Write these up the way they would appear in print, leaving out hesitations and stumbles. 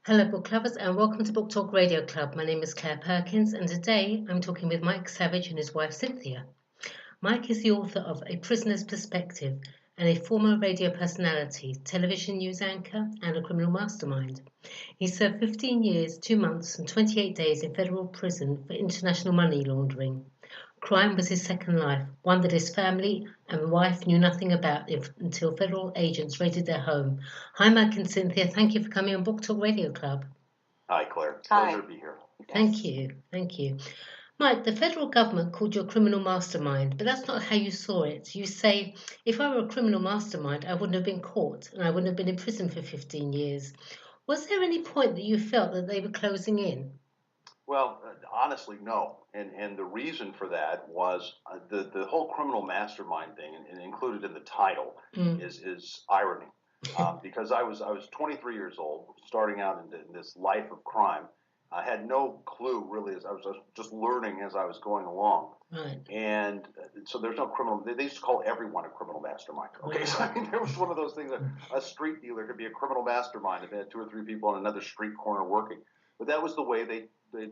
Hello, book lovers, and welcome to Book Talk Radio Club. My name is Claire Perkins, and today I'm talking with Mike Savage and his wife Cynthia. Mike is the author of A Prisoner's Perspective and a former radio personality, television news anchor, and a criminal mastermind. He served 15 years, 2 months, and 28 days in federal prison for international money laundering. Crime was his second life, one that his family and wife knew nothing about until federal agents raided their home. Hi, Mike and Cynthia. Thank you for coming on Book Talk Radio Club. Hi, Claire. Hi. Pleasure to be here. Thank you. Mike, the federal government called you a criminal mastermind, but that's not how you saw it. You say, if I were a criminal mastermind, I wouldn't have been caught and I wouldn't have been in prison for 15 years. Was there any point that you felt that they were closing in? Well, honestly, no. And the reason for that was the whole criminal mastermind thing, and included in the title, is irony. Because I was 23 years old, starting out in this life of crime. I had no clue really, as I was just learning as I was going along. Right. And so there's no criminal. They used to call everyone a criminal mastermind. Okay, Right. so I mean, there was one of those things that a street dealer could be a criminal mastermind if they had 2 or 3 people on another street corner working. But that was the way they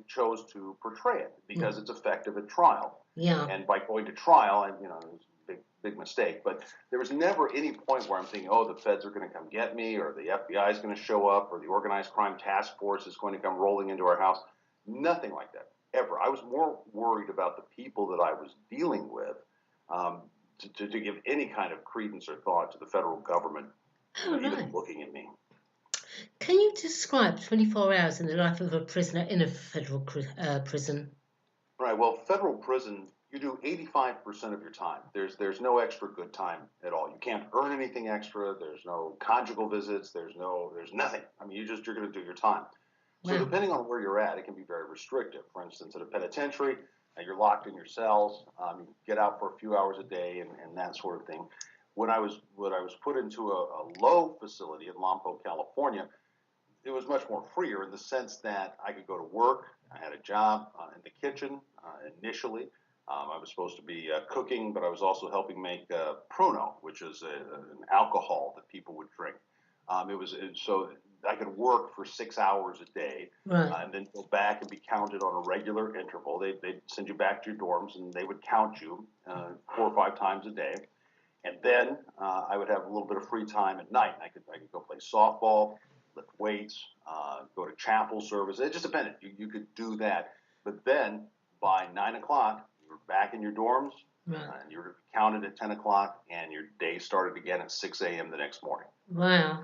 chose to portray it because it's effective at trial. Yeah. And by going to trial, it was a big mistake. But there was never any point where I'm thinking, oh, the feds are going to come get me, or the FBI is going to show up, or the organized crime task force is going to come rolling into our house. Nothing like that, ever. I was more worried about the people that I was dealing with to give any kind of credence or thought to the federal government even looking at me. Can you describe 24 hours in the life of a prisoner in a federal prison? Right. Well, federal prison, you do 85% of your time. There's no extra good time at all. You can't earn anything extra. There's no conjugal visits. There's nothing. I mean, you're going to do your time. So depending on where you're at, it can be very restrictive. For instance, at a penitentiary, you're locked in your cells. You get out for a few hours a day and that sort of thing. When I was put into a low facility in Lompoc, California, it was much more freer in the sense that I could go to work. I had a job in the kitchen initially. I was supposed to be cooking, but I was also helping make Pruno, which is an alcohol that people would drink. So I could work for 6 hours a day, and then go back and be counted on a regular interval. They'd send you back to your dorms, and they would count you 4 or 5 times a day. And then I would have a little bit of free time at night. I could go play softball, lift weights, go to chapel service. It just depended. You could do that. But then by 9 o'clock, you were back in your dorms, and you were counted at 10 o'clock, and your day started again at 6 a.m. the next morning. Wow.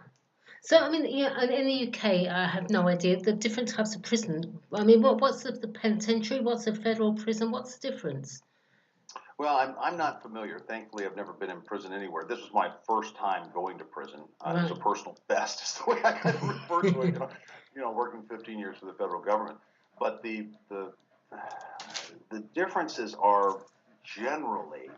So, I mean, in the UK, I have no idea the different types of prison. I mean, what's the penitentiary? What's a federal prison? What's the difference? Well, I'm not familiar. Thankfully, I've never been in prison anywhere. This was my first time going to prison. It was a personal best, is the way I kind of refer to it. Working 15 years for the federal government. But the differences are generally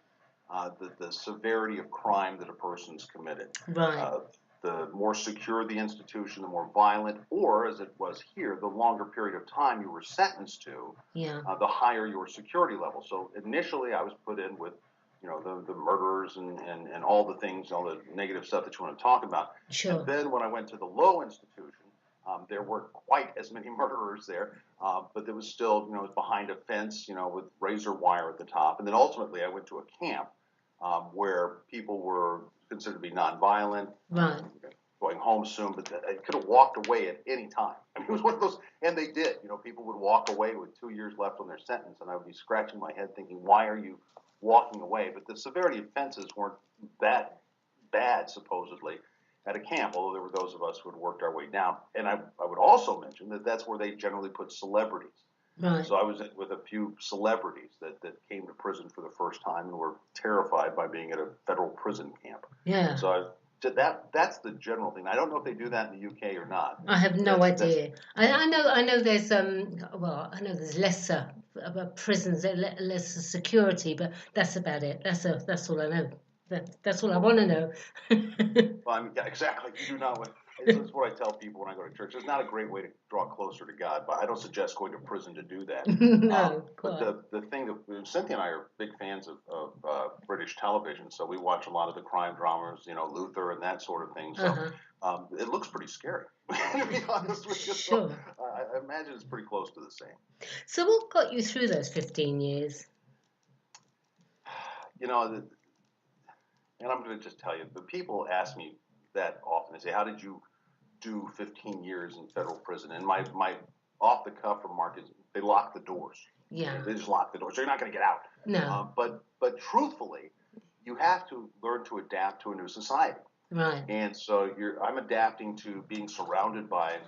the severity of crime that a person's committed. Right. The more secure the institution, the more violent, or as it was here, the longer period of time you were sentenced to, the higher your security level. So initially I was put in with, the murderers and all the things, all the negative stuff that you want to talk about. Sure. And then when I went to the low institution, there weren't quite as many murderers there, but there was still, it was behind a fence, with razor wire at the top. And then ultimately I went to a camp where people were considered to be nonviolent, going home soon, but I could have walked away at any time. I mean, it was one of those, and they did. People would walk away with 2 years left on their sentence, and I would be scratching my head thinking, why are you walking away? But the severity of offenses weren't that bad, supposedly, at a camp, although there were those of us who had worked our way down. And I would also mention that that's where they generally put celebrities. Right. So I was with a few celebrities that came to prison for the first time and were terrified by being at a federal prison camp. Yeah. So that's the general thing. I don't know if they do that in the UK or not. I have no idea. I know there's I know there's lesser prisons, lesser security, but that's about it. That's all I know. That's all I want to know. Well, exactly. You do not want. It's what I tell people when I go to church. It's not a great way to draw closer to God, but I don't suggest going to prison to do that. No, But quite. the thing that Cynthia and I are big fans of British television, so we watch a lot of the crime dramas, Luther and that sort of thing. So Uh-huh. it looks pretty scary, to be honest with you. So Sure. I imagine it's pretty close to the same. So what got you through those 15 years? You know, and I'm going to just tell you, the people ask me that often. They say, "How did you do 15 years in federal prison?" And my off the cuff remark is, they lock the doors. Yeah. They just lock the doors, so you're not going to get out. No. But truthfully, you have to learn to adapt to a new society. Right. And so I'm adapting to being surrounded by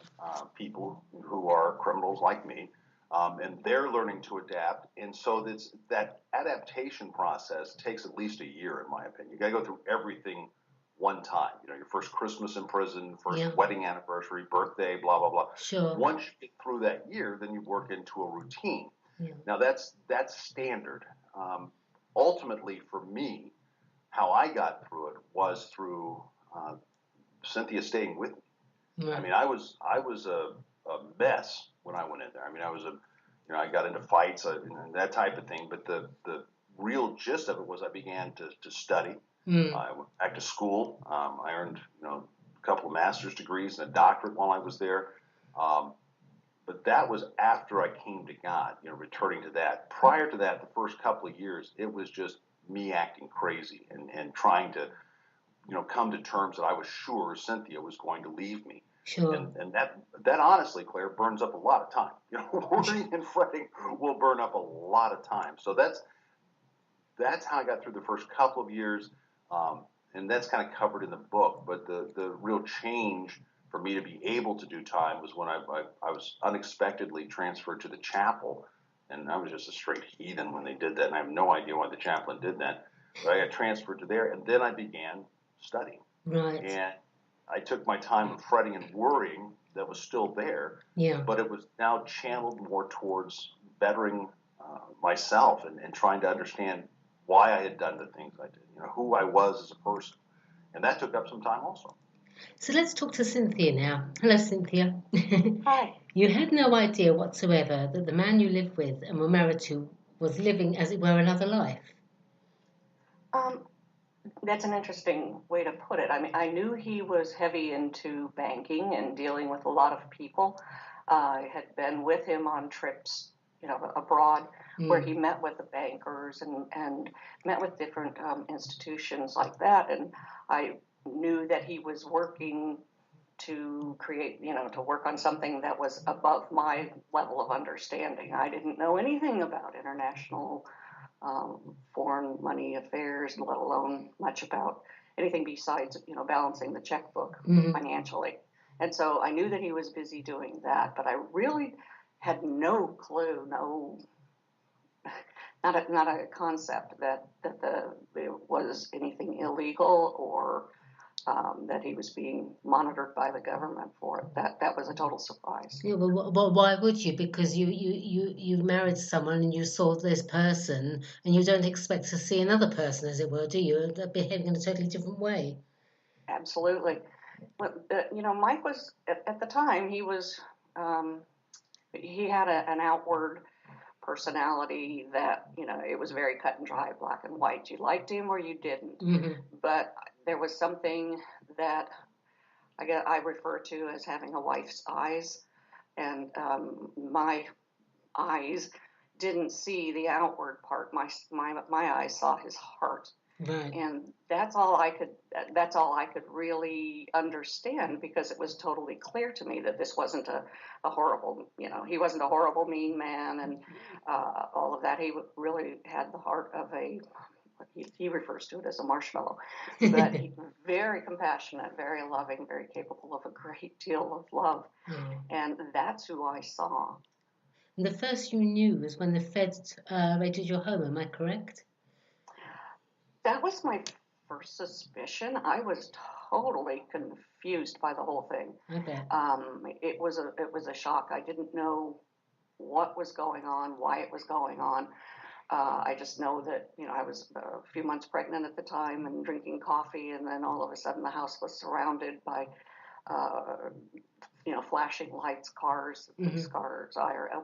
people who are criminals like me, and they're learning to adapt. And so that adaptation process takes at least a year, in my opinion. You got to go through everything one time. Your first Christmas in prison, first Yeah. wedding anniversary, birthday, blah blah blah. Sure. Once you get through that year, then you work into a routine. Yeah. Now that's standard. Ultimately, for me, how I got through it was through Cynthia staying with me. Right. I mean, I was a mess when I went in there. I mean, I got into fights and that type of thing. But the real gist of it was I began to study. I went back to school. I earned a couple of master's degrees and a doctorate while I was there. But that was after I came to God, returning to that. Prior to that, the first couple of years, it was just me acting crazy and trying to, come to terms that I was sure Cynthia was going to leave me. Sure. And that honestly, Claire, burns up a lot of time. Worrying and fretting will burn up a lot of time. So that's how I got through the first couple of years, and that's kind of covered in the book. But the real change for me to be able to do time was when I was unexpectedly transferred to the chapel, and I was just a straight heathen when they did that, and I have no idea why the chaplain did that. But I got transferred to there, and then I began studying. Right. And I took my time of fretting and worrying that was still there, Yeah. but it was now channeled more towards bettering myself and trying to understand why I had done the things I did, who I was as a person. And that took up some time also. So let's talk to Cynthia now. Hello, Cynthia. Hi. You had no idea whatsoever that the man you lived with and were married to was living, as it were, another life. That's an interesting way to put it. I mean, I knew he was heavy into banking and dealing with a lot of people. I had been with him on trips, abroad, where he met with the bankers and met with different institutions like that. And I knew that he was working to create, to work on something that was above my level of understanding. I didn't know anything about international foreign money affairs, let alone much about anything besides, balancing the checkbook financially. And so I knew that he was busy doing that, but I really had no clue, not a concept that there was anything illegal or that he was being monitored by the government for it. That was a total surprise. Yeah, well, why would you? Because you married someone and you saw this person, and you don't expect to see another person, as it were, do you? They're behaving in a totally different way. Absolutely. But, Mike was, at the time, he had an outward personality that, it was very cut and dry, black and white. You liked him or you didn't. Mm-hmm. But there was something that I refer to as having a wife's eyes, and my eyes didn't see the outward part. My eyes saw his heart. Right. And that's all I could really understand, because it was totally clear to me that this wasn't a horrible, he wasn't a horrible, mean man, and all of that. He really had the heart of he refers to it as a marshmallow, but very compassionate, very loving, very capable of a great deal of love. Oh. And that's who I saw. And the first you knew was when the feds raided your home, am I correct? That was my first suspicion. I was totally confused by the whole thing. Okay. It was a shock. I didn't know what was going on, why it was going on. I just know that, I was a few months pregnant at the time and drinking coffee, and then all of a sudden the house was surrounded by flashing lights, cars, police Mm-hmm. cars,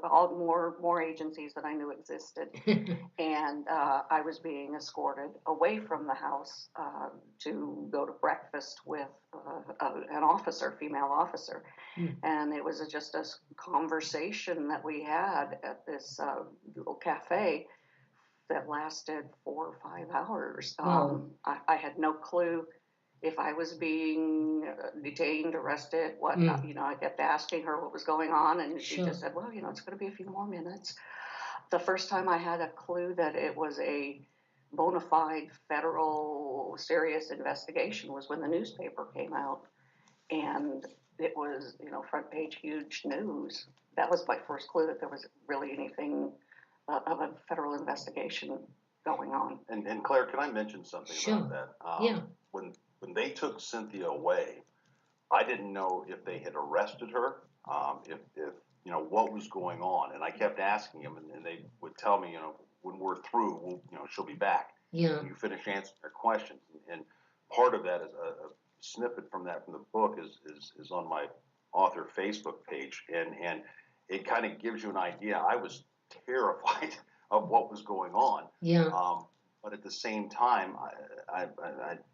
all more agencies that I knew existed. And I was being escorted away from the house to go to breakfast with an officer, female officer. And it was just a conversation that we had at this little cafe that lasted 4 or 5 hours. Wow. I had no clue if I was being detained, arrested, whatnot. I kept asking her what was going on, and she just said, well, it's going to be a few more minutes. The first time I had a clue that it was a bona fide federal serious investigation was when the newspaper came out, and it was, front page huge news. That was my first clue that there was really anything of a federal investigation going on. And Claire, can I mention something about that? Yeah. When they took Cynthia away, I didn't know if they had arrested her, if what was going on, and I kept asking them, and they would tell me, when we're through, she'll be back. Yeah. When you finish answering her questions, and part of that is a snippet from the book is on my author Facebook page, and it kind of gives you an idea. I was terrified of what was going on. Yeah. But at the same time, I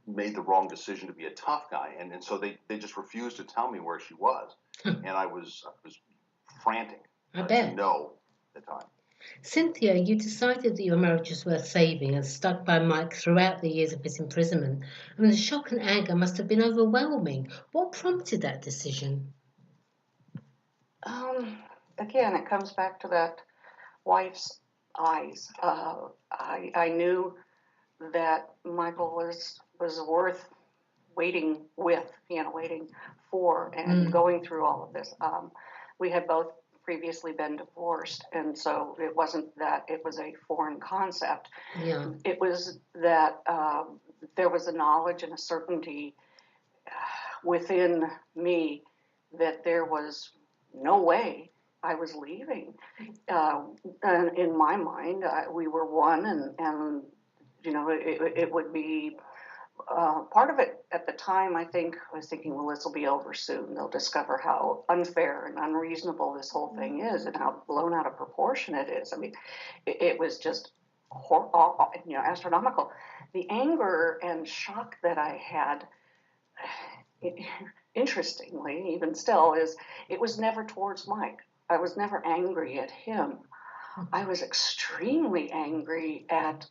made the wrong decision to be a tough guy, and so they just refused to tell me where she was, and I was frantic to know at the time. Cynthia, you decided that your marriage was worth saving and stuck by Mike throughout the years of his imprisonment. I mean, the shock and anger must have been overwhelming. What prompted that decision? Again, it comes back to that wife's eyes. I knew that Michael was worth waiting with, waiting for, and going through all of this. We had both previously been divorced, and so it wasn't that it was a foreign concept. Yeah. It was that there was a knowledge and a certainty within me that there was no way I was leaving. And in my mind, we were one, and it would be part of it at the time. I was thinking, well, this will be over soon. They'll discover how unfair and unreasonable this whole thing is, and how blown out of proportion it is. I mean, it was just astronomical. The anger and shock that I had, interestingly, even still, is it was never towards Mike. I was never angry at him. I was extremely angry at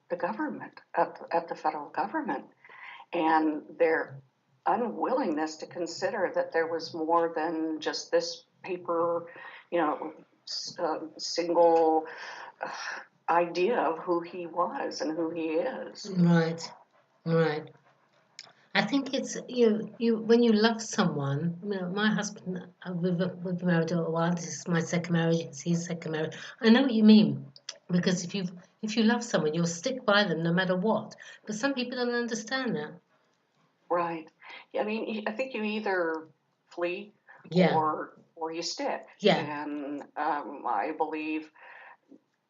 the government, at the federal government, and their unwillingness to consider that there was more than just this paper, single idea of who he was and who he is. Right. I think it's you when you love someone. My husband, we've been married a while. This is my second marriage. It's his second marriage. I know what you mean, because if you love someone, you'll stick by them no matter what. But some people don't understand that. Right. I mean, I think you either flee or you stick. Yeah. And I believe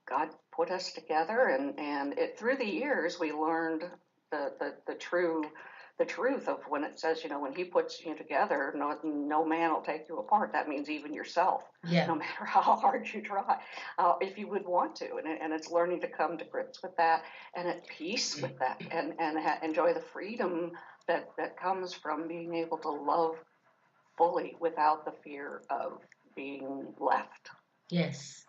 God put us together, and through the years we learned the truth of when it says, when he puts you together, no man will take you apart. That means even yourself. Yeah. No matter how hard you try, if you would want to. And it's learning to come to grips with that and at peace with that, and enjoy the freedom that comes from being able to love fully without the fear of being left. Yes.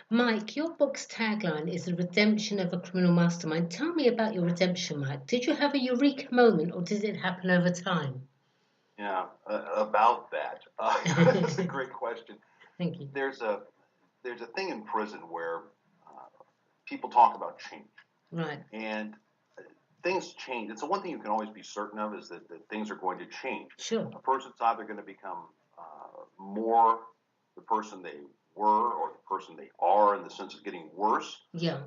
Mike, your book's tagline is the redemption of a criminal mastermind. Tell me about your redemption, Mike. Did you have a eureka moment, or did it happen over time? Yeah, about that. That's a great question. Thank you. There's a thing in prison where people talk about change. Right. And things change. It's the one thing you can always be certain of is that things are going to change. Sure. A person's either going to become more the person they were, or the person they are, in the sense of getting worse. Yeah.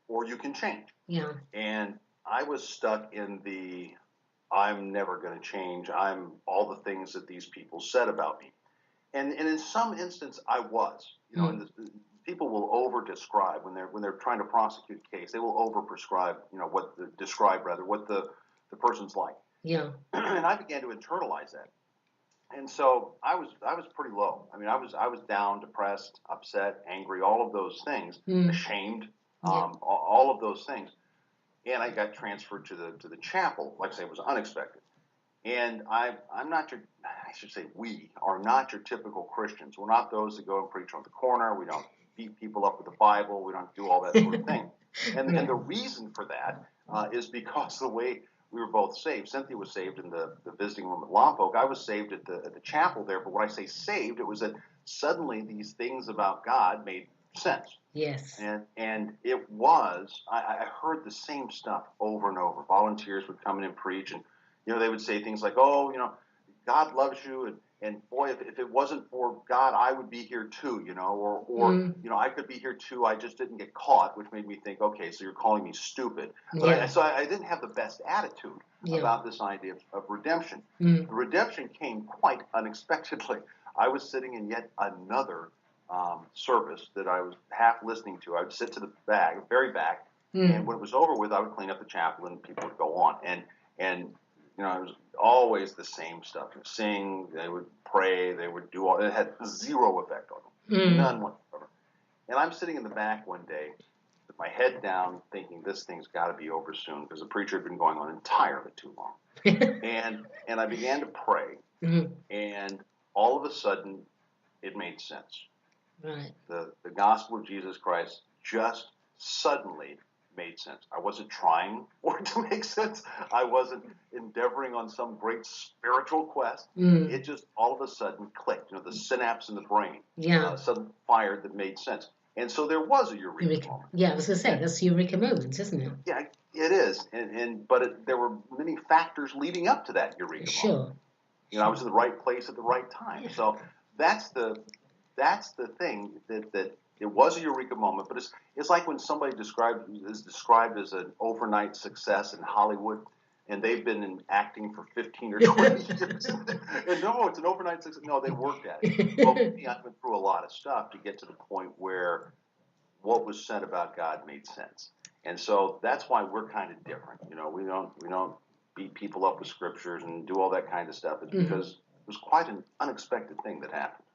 Or you can change. Yeah. And I was stuck in the I'm never going to change. I'm all the things that these people said about me. And in some instance, I was. And people will over-describe when they're trying to prosecute a case. They will over-prescribe, what the person's like. Yeah. And I began to internalize that. And so I was pretty low. I mean, I was down, depressed, upset, angry, all of those things, ashamed, Yeah. all of those things. And I got transferred to the chapel. Like I say, it was unexpected. And I'm not your, I should say, we are not your typical Christians. We're not those that go and preach on the corner. We don't beat people up with the Bible. We don't do all that sort of thing. And the reason for that is because the way we were both saved. Cynthia was saved in the visiting room at Lompoc. I was saved at the chapel there. But when I say saved, it was that suddenly these things about God made sense. Yes. And it was, I heard the same stuff over and over. Volunteers would come in and preach, and they would say things like, "Oh, God loves you, and boy, if it wasn't for God, I would be here too, or I could be here too. I just didn't get caught," which made me think, okay, so you're calling me stupid. But Yeah. I didn't have the best attitude about this idea of redemption. Mm. The redemption came quite unexpectedly. I was sitting in yet another service that I was half listening to. I would sit to the back, very back, and when it was over with, I would clean up the chapel, and people would go on. And it was always the same stuff. Sing, they would pray, they would do all. It had zero effect on them, none whatsoever. And I'm sitting in the back one day with my head down, thinking this thing's got to be over soon because the preacher had been going on entirely too long. and I began to pray, and all of a sudden, it made sense. Right. The gospel of Jesus Christ just suddenly made sense. I wasn't trying for it to make sense. I wasn't endeavoring on some great spiritual quest. It just all of a sudden clicked. The synapse in the brain suddenly fired that made sense. And so there was a eureka moment. Yeah, I was going to say, that's a eureka moment, isn't it? Yeah, it is. But there were many factors leading up to that eureka moment. I was in the right place at the right time. Yeah. So that's the thing that it was a eureka moment, but it's like when somebody is described as an overnight success in Hollywood, and they've been in acting for 15 or 20 years. And no, it's an overnight success. No, they worked at it. Well, me, I went through a lot of stuff to get to the point where what was said about God made sense. And so that's why we're kind of different. We don't beat people up with scriptures and do all that kind of stuff. It's because it was quite an unexpected thing that happened.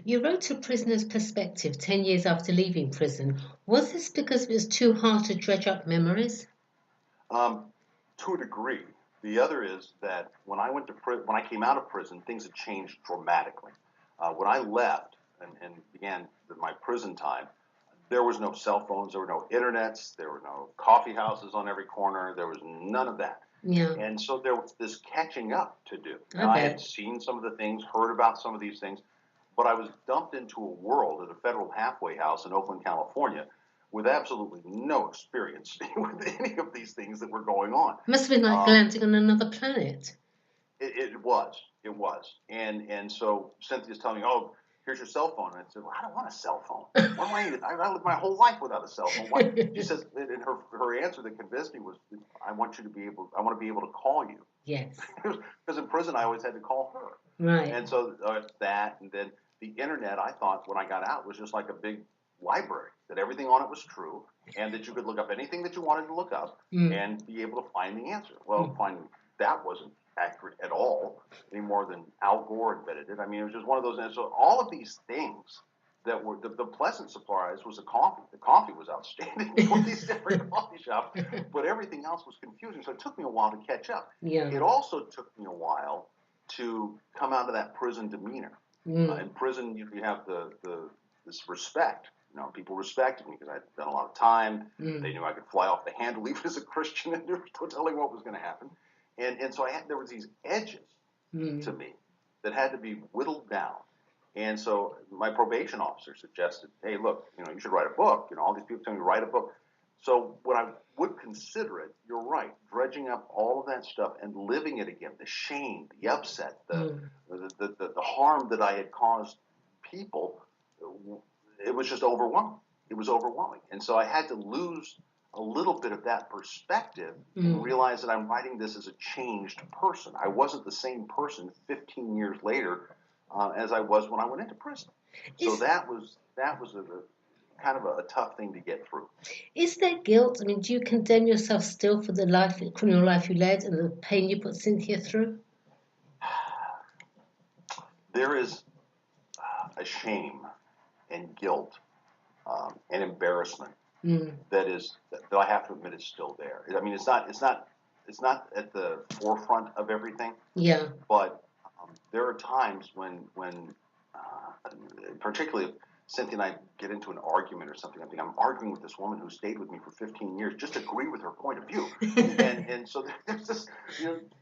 You wrote A Prisoner's Perspective 10 years after leaving prison. Was this because it was too hard to dredge up memories? To a degree. The other is that when I came out of prison, things had changed dramatically. When I left and began my prison time, there was no cell phones, there were no internets, there were no coffee houses on every corner, there was none of that. Yeah. And so there was this catching up to do. Now, I had seen some of the things, heard about some of these things, but I was dumped into a world at a federal halfway house in Oakland, California, with absolutely no experience with any of these things that were going on. It must have been like landing on another planet. It was. And so Cynthia's telling me, "Oh, here's your cell phone." And I said, "Well, I don't want a cell phone. What do I need? I lived my whole life without a cell phone." Why? She says, and her answer that convinced me was, I want to be able to call you. Yes. Because in prison, I always had to call her. Right. And so that, and then the internet, I thought when I got out was just like a big library, that everything on it was true, and that you could look up anything that you wanted to look up and be able to find the answer. Well, that wasn't accurate at all, any more than Al Gore invented it. I mean, it was just one of those. And so all of these things that were the pleasant surprise was the coffee. The coffee was outstanding for these different coffee shops, but everything else was confusing. So it took me a while to catch up. Yeah. It also took me a while to come out of that prison demeanor. In prison, you have this respect. People respected me because I'd done a lot of time. They knew I could fly off the handle even as a Christian, and they were telling what was going to happen. And so there was these edges to me that had to be whittled down. And so my probation officer suggested, "Hey, look, you should write a book. All these people telling me to write a book." So when I would consider it, you're right, dredging up all of that stuff and living it again, the shame, the upset, the harm that I had caused people, it was just overwhelming. It was overwhelming. And so I had to lose a little bit of that perspective and realize that I'm writing this as a changed person. I wasn't the same person 15 years later as I was when I went into prison. So that was kind of a tough thing to get through. Is there guilt? I mean, do you condemn yourself still for the criminal life you led and the pain you put Cynthia through? There is a shame and guilt and embarrassment that I have to admit is still there. I mean, it's not at the forefront of everything. Yeah. But there are times when particularly if Cynthia and I get into an argument or something, I'm arguing with this woman who stayed with me for 15 years, just agree with her point of view. and so there's this,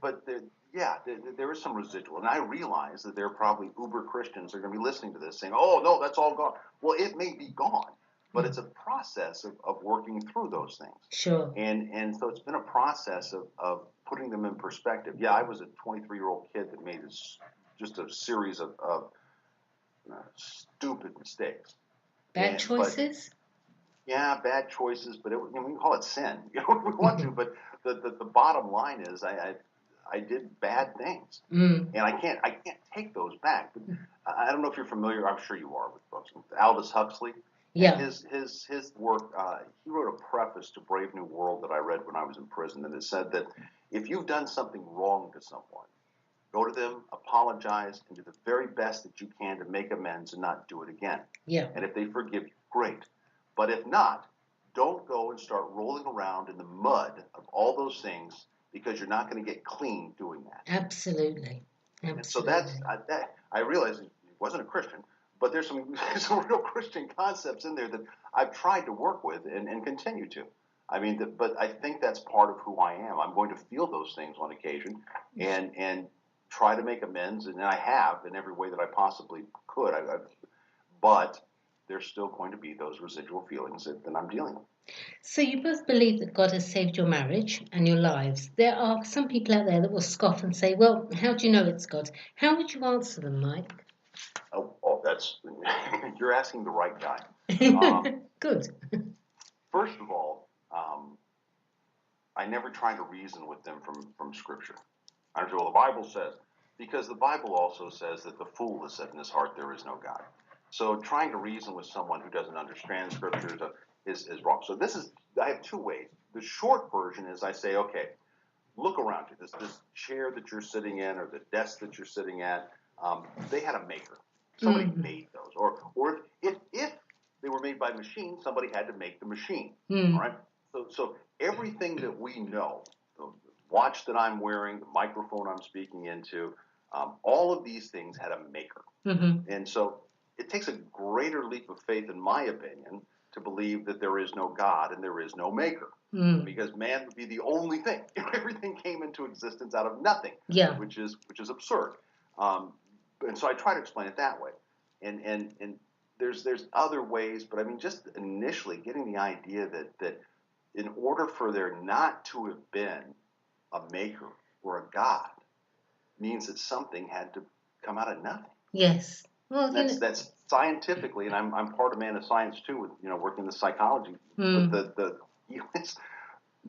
but there is some residual. And I realize that there are probably uber Christians who are going to be listening to this saying, oh, no, that's all gone. Well, it may be gone, but it's a process of working through those things. Sure. And so it's been a process of putting them in perspective. Yeah, I was a 23-year-old kid that made just a series of stupid mistakes. Bad choices? Bad choices, but we can call it sin, if we want to. But the bottom line is I did bad things, and I can't take those back. But I don't know if you're familiar. I'm sure you are with books. Aldous Huxley. Yeah. His work. He wrote a preface to Brave New World that I read when I was in prison, and it said that if you've done something wrong to someone, go to them, apologize, and do the very best that you can to make amends and not do it again. Yeah. And if they forgive you, great. But if not, don't go and start rolling around in the mud of all those things because you're not going to get clean doing that. Absolutely. And so I realized he wasn't a Christian, but there's some real Christian concepts in there that I've tried to work with and continue to. I mean, but I think that's part of who I am. I'm going to feel those things on occasion and try to make amends, and I have in every way that I possibly could. But there's still going to be those residual feelings that I'm dealing with. So you both believe that God has saved your marriage and your lives. There are some people out there that will scoff and say, well, how do you know it's God? How would you answer them, Mike? Oh, that's you're asking the right guy. Good. First of all, I never try to reason with them from Scripture. I say, well, the Bible says, because the Bible also says that the fool has said in his heart there is no God. So trying to reason with someone who doesn't understand Scripture is wrong. So I have two ways. The short version is I say, okay, look around you. This chair that you're sitting in or the desk that you're sitting at, they had a maker. Somebody made those. Or if they were made by machine, somebody had to make the machine. All right? So everything that we know, the watch that I'm wearing, the microphone I'm speaking into, all of these things had a maker. And so it takes a greater leap of faith, in my opinion, to believe that there is no God and there is no maker. Because man would be the only thing. Everything came into existence out of nothing, which is absurd. And so I try to explain it that way. And there's other ways, but I mean, just initially getting the idea that in order for there not to have been a maker or a God means that something had to come out of nothing. Yes. Well, that's scientifically, and I'm part of Man of Science too, with working the psychology. But it's,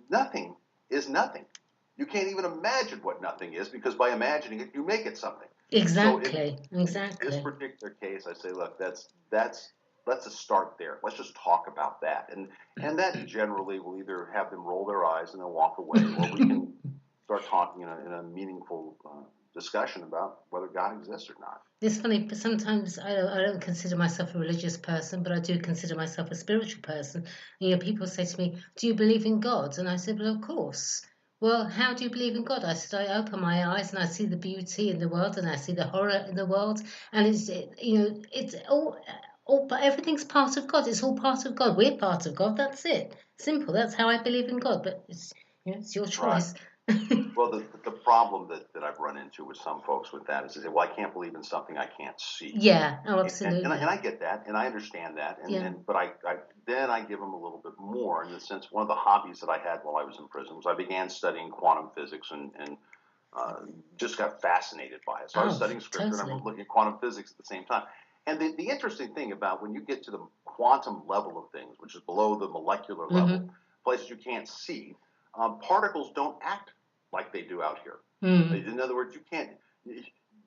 nothing is nothing. You can't even imagine what nothing is, because by imagining it, you make it something. Exactly. So in this particular case, I say, look, let's just start there. Let's just talk about that, and that generally will either have them roll their eyes and they'll walk away, or we can start talking in a meaningful discussion about whether God exists or not. It's funny, but sometimes I don't consider myself a religious person, but I do consider myself a spiritual person. And, people say to me, do you believe in God? And I said, well, of course. Well, how do you believe in God? I said, I open my eyes and I see the beauty in the world and I see the horror in the world. And it's all, but everything's part of God. It's all part of God. We're part of God. That's it. Simple. That's how I believe in God. But it's your choice. Right. Well, the problem that I've run into with some folks with that is they say, well, I can't believe in something I can't see. Yeah, absolutely. And I get that, and I understand that, but I give them a little bit more, in the sense, one of the hobbies that I had while I was in prison was I began studying quantum physics and just got fascinated by it. So I was studying Scripture and I'm looking at quantum physics at the same time. And the interesting thing about when you get to the quantum level of things, which is below the molecular level, places you can't see, particles don't act like they do out here. In other words,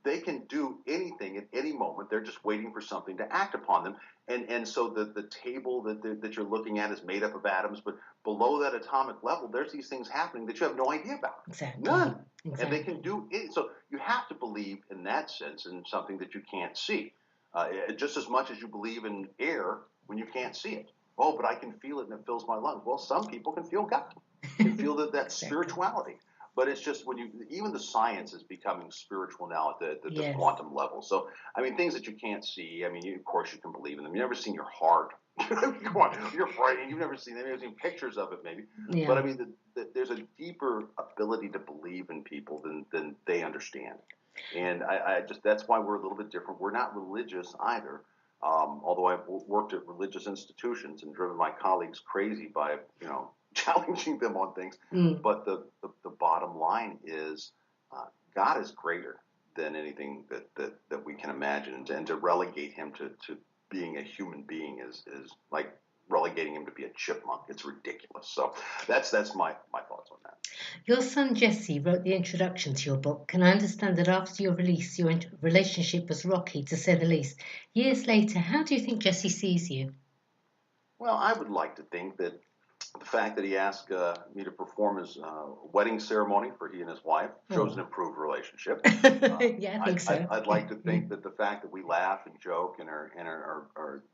they can do anything at any moment but they're just waiting for something to act upon them. And so the table that you're looking at is made up of atoms, but below that atomic level, there's these things happening that you have no idea about. Exactly. None. Exactly. And they can do it. So you have to believe in that sense in something that you can't see, just as much as you believe in air when you can't see it. Oh, but I can feel it and it fills my lungs. Well, some people can feel God, can feel that Exactly. spirituality. But it's just even the science is becoming spiritual now at the Yes. quantum level. So, I mean, things that you can't see, I mean, of course you can believe in them. You've never seen your heart. Come on, you're frightened. You've never seen them. You've seen pictures of it maybe. Yeah. But I mean, there's a deeper ability to believe in people than they understand. And I just, that's why we're a little bit different. We're not religious either. Although I've worked at religious institutions and driven my colleagues crazy by, challenging them on things. But the bottom line is God is greater than anything that we can imagine. And to relegate him to being a human being is like relegating him to be a chipmunk. It's ridiculous. So that's my thoughts on that. Your son Jesse wrote the introduction to your book, and I understand that after your release, your relationship was rocky, to say the least. Years later, how do you think Jesse sees you? Well, I would like to think that the fact that he asked me to perform his wedding ceremony for he and his wife shows an improved relationship. Yeah, I think so. I'd like to think that the fact that we laugh and joke and are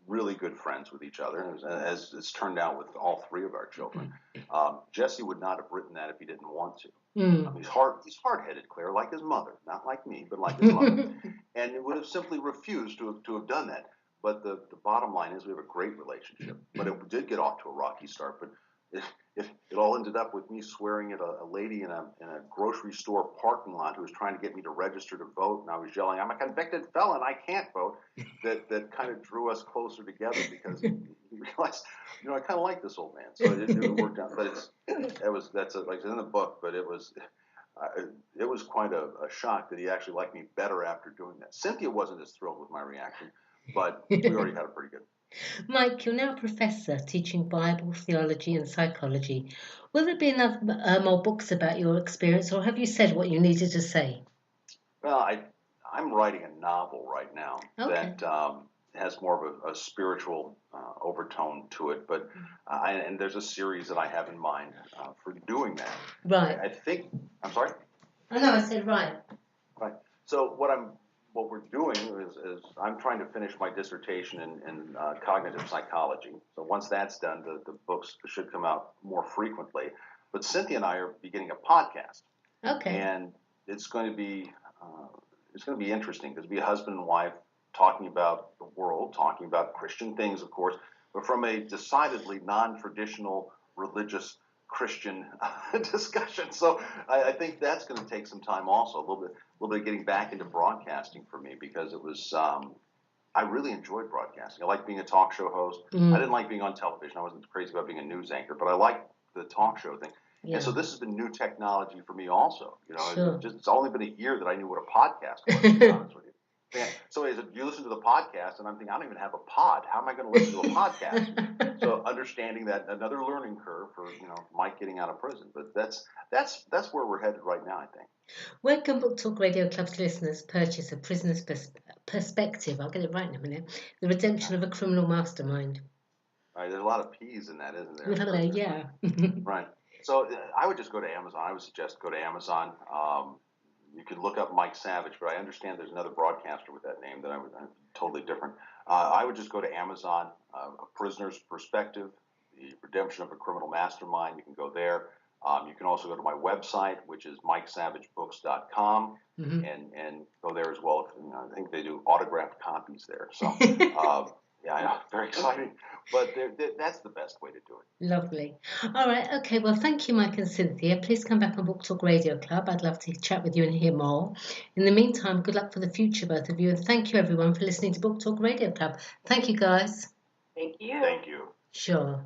really good friends with each other, as it's turned out with all three of our children. Jesse would not have written that if he didn't want to. He's hard-headed, Claire, like his mother, not like me, but like his mother, and he would have simply refused to have done that. But the bottom line is we have a great relationship. But it did get off to a rocky start. But it all ended up with me swearing at a lady in a grocery store parking lot who was trying to get me to register to vote. And I was yelling, "I'm a convicted felon. I can't vote." That kind of drew us closer together because we realized, I kind of like this old man. So it worked out. But that's in the book. But it was quite a shock that he actually liked me better after doing that. Cynthia wasn't as thrilled with my reaction. But we already had it pretty good. Mike, you're now a professor teaching Bible, theology and psychology. Will there be enough more books about your experience, or have you said what you needed to say? Well, I'm writing a novel right now that has more of a spiritual overtone to it. But and there's a series that I have in mind for doing that. Right. I think, I'm sorry? Oh, no, I said right. Right. So what we're doing is I'm trying to finish my dissertation in cognitive psychology. So once that's done, the books should come out more frequently. But Cynthia and I are beginning a podcast. Okay. And it's going to be interesting because it'll be a husband and wife talking about the world, talking about Christian things, of course, but from a decidedly non-traditional religious Christian discussion. So I think that's going to take some time also, a little bit of getting back into broadcasting for me because it was, I really enjoyed broadcasting. I liked being a talk show host. I didn't like being on television. I wasn't crazy about being a news anchor, but I liked the talk show thing. Yeah. And so this has been new technology for me also. Sure. It's only been a year that I knew what a podcast was, to be honest with you. Man, so you listen to the podcast, and I'm thinking, I don't even have a pod. How am I going to listen to a podcast? So understanding that, another learning curve for Mike getting out of prison. But that's where we're headed right now, I think. Where can Book Talk Radio Club's listeners purchase A Prisoner's Perspective? I'll get it right in a minute. The Redemption of a Criminal Mastermind. Right, there's a lot of P's in that, isn't there? Hello, yeah. Right. So I would just go to Amazon. I would suggest go to Amazon. You can look up Mike Savage, but I understand there's another broadcaster with that name that I'm totally different. I would just go to Amazon, A Prisoner's Perspective, The Redemption of a Criminal Mastermind. You can go there. You can also go to my website, which is MikeSavageBooks.com, and go there as well. I think they do autographed copies there. So, yeah, I know, very exciting. But that's the best way to do it. Lovely. All right. Okay. Well, thank you, Mike and Cynthia. Please come back on Book Talk Radio Club. I'd love to chat with you and hear more. In the meantime, good luck for the future, both of you. And thank you, everyone, for listening to Book Talk Radio Club. Thank you, guys. Thank you. Thank you. Sure.